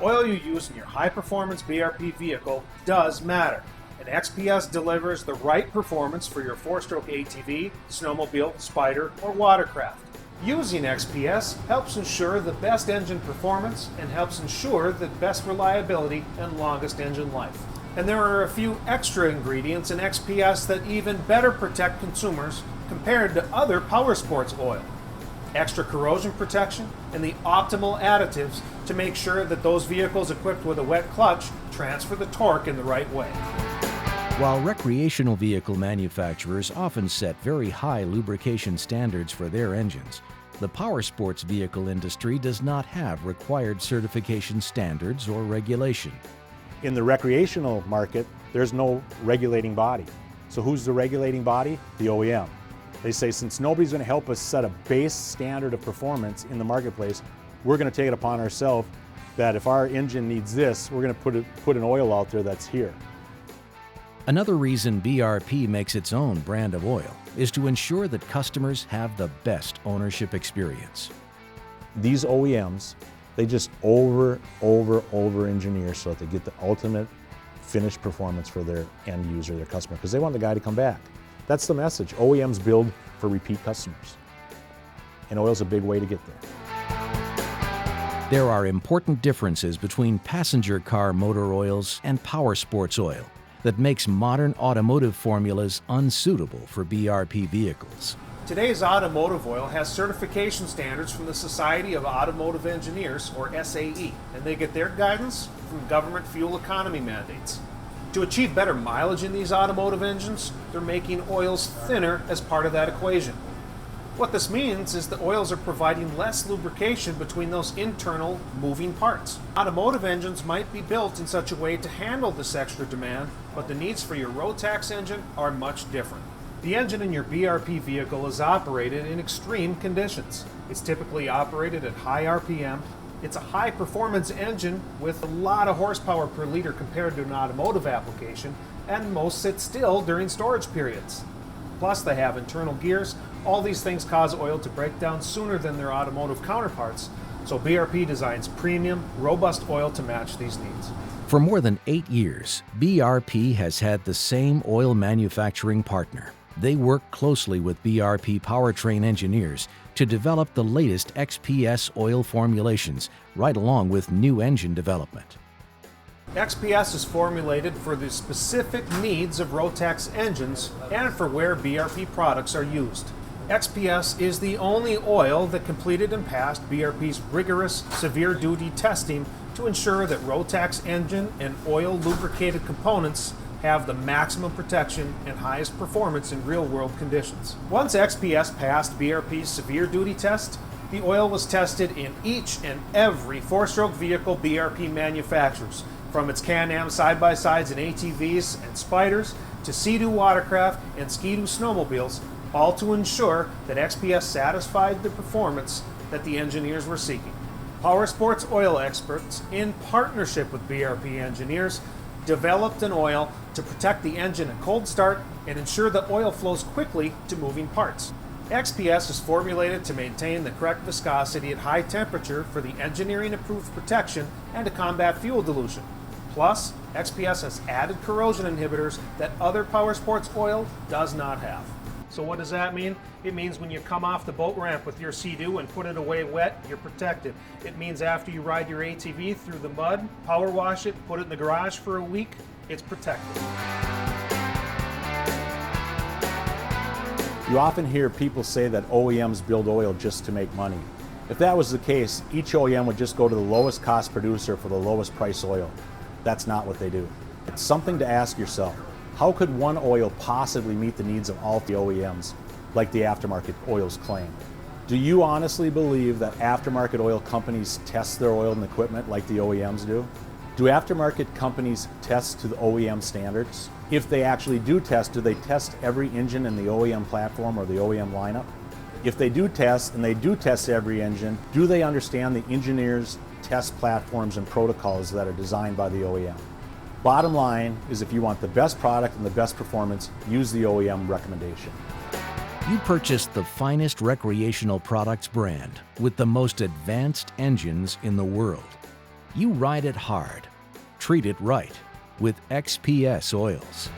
oil you use in your high-performance BRP vehicle does matter, and XPS delivers the right performance for your 4-stroke ATV, snowmobile, spider, or watercraft. Using XPS helps ensure the best engine performance and helps ensure the best reliability and longest engine life. And there are a few extra ingredients in XPS that even better protect consumers compared to other power sports oil. Extra corrosion protection and the optimal additives to make sure that those vehicles equipped with a wet clutch transfer the torque in the right way. While recreational vehicle manufacturers often set very high lubrication standards for their engines, the power sports vehicle industry does not have required certification standards or regulation. In the recreational market, there's no regulating body. So who's the regulating body? The OEM. They say, since nobody's going to help us set a base standard of performance in the marketplace, we're going to take it upon ourselves that if our engine needs this, we're going to put an oil out there that's here. Another reason BRP makes its own brand of oil is to ensure that customers have the best ownership experience. These OEMs, they just over engineer so that they get the ultimate finished performance for their end user, their customer, because they want the guy to come back. That's the message. OEMs build for repeat customers. And oil's a big way to get there. There are important differences between passenger car motor oils and power sports oil that makes modern automotive formulas unsuitable for BRP vehicles. Today's automotive oil has certification standards from the Society of Automotive Engineers, or SAE, and they get their guidance from government fuel economy mandates. To achieve better mileage in these automotive engines, they're making oils thinner as part of that equation. What this means is the oils are providing less lubrication between those internal moving parts. Automotive engines might be built in such a way to handle this extra demand, but the needs for your Rotax engine are much different. The engine in your BRP vehicle is operated in extreme conditions. It's typically operated at high RPM. It's a high-performance engine with a lot of horsepower per liter compared to an automotive application, and most sit still during storage periods. Plus, they have internal gears. All these things cause oil to break down sooner than their automotive counterparts, so BRP designs premium, robust oil to match these needs. For more than 8 years, BRP has had the same oil manufacturing partner. They work closely with BRP powertrain engineers to develop the latest XPS oil formulations, right along with new engine development. XPS is formulated for the specific needs of Rotax engines and for where BRP products are used. XPS is the only oil that completed and passed BRP's rigorous, severe-duty testing to ensure that Rotax engine and oil lubricated components have the maximum protection and highest performance in real-world conditions. Once XPS passed BRP's severe-duty test, the oil was tested in each and every 4-stroke vehicle BRP manufactures, from its Can-Am side-by-sides and ATVs and spiders to Sea-Doo watercraft and Ski-Doo snowmobiles, all to ensure that XPS satisfied the performance that the engineers were seeking. Power sports oil experts, in partnership with BRP engineers, developed an oil to protect the engine at cold start and ensure that oil flows quickly to moving parts. XPS is formulated to maintain the correct viscosity at high temperature for the engineering-approved protection and to combat fuel dilution. Plus, XPS has added corrosion inhibitors that other power sports oil does not have. So what does that mean? It means when you come off the boat ramp with your Sea-Doo and put it away wet, you're protected. It means after you ride your ATV through the mud, power wash it, put it in the garage for a week, it's protected. You often hear people say that OEMs build oil just to make money. If that was the case, each OEM would just go to the lowest cost producer for the lowest price oil. That's not what they do. It's something to ask yourself. How could one oil possibly meet the needs of all the OEMs, like the aftermarket oils claim? Do you honestly believe that aftermarket oil companies test their oil and equipment like the OEMs do? Do aftermarket companies test to the OEM standards? If they actually do test, do they test every engine in the OEM platform or the OEM lineup? If they do test, and they do test every engine, do they understand the engineers' test platforms and protocols that are designed by the OEM? Bottom line is, if you want the best product and the best performance, use the OEM recommendation. You purchased the finest recreational products brand with the most advanced engines in the world. You ride it hard. Treat it right with XPS oils.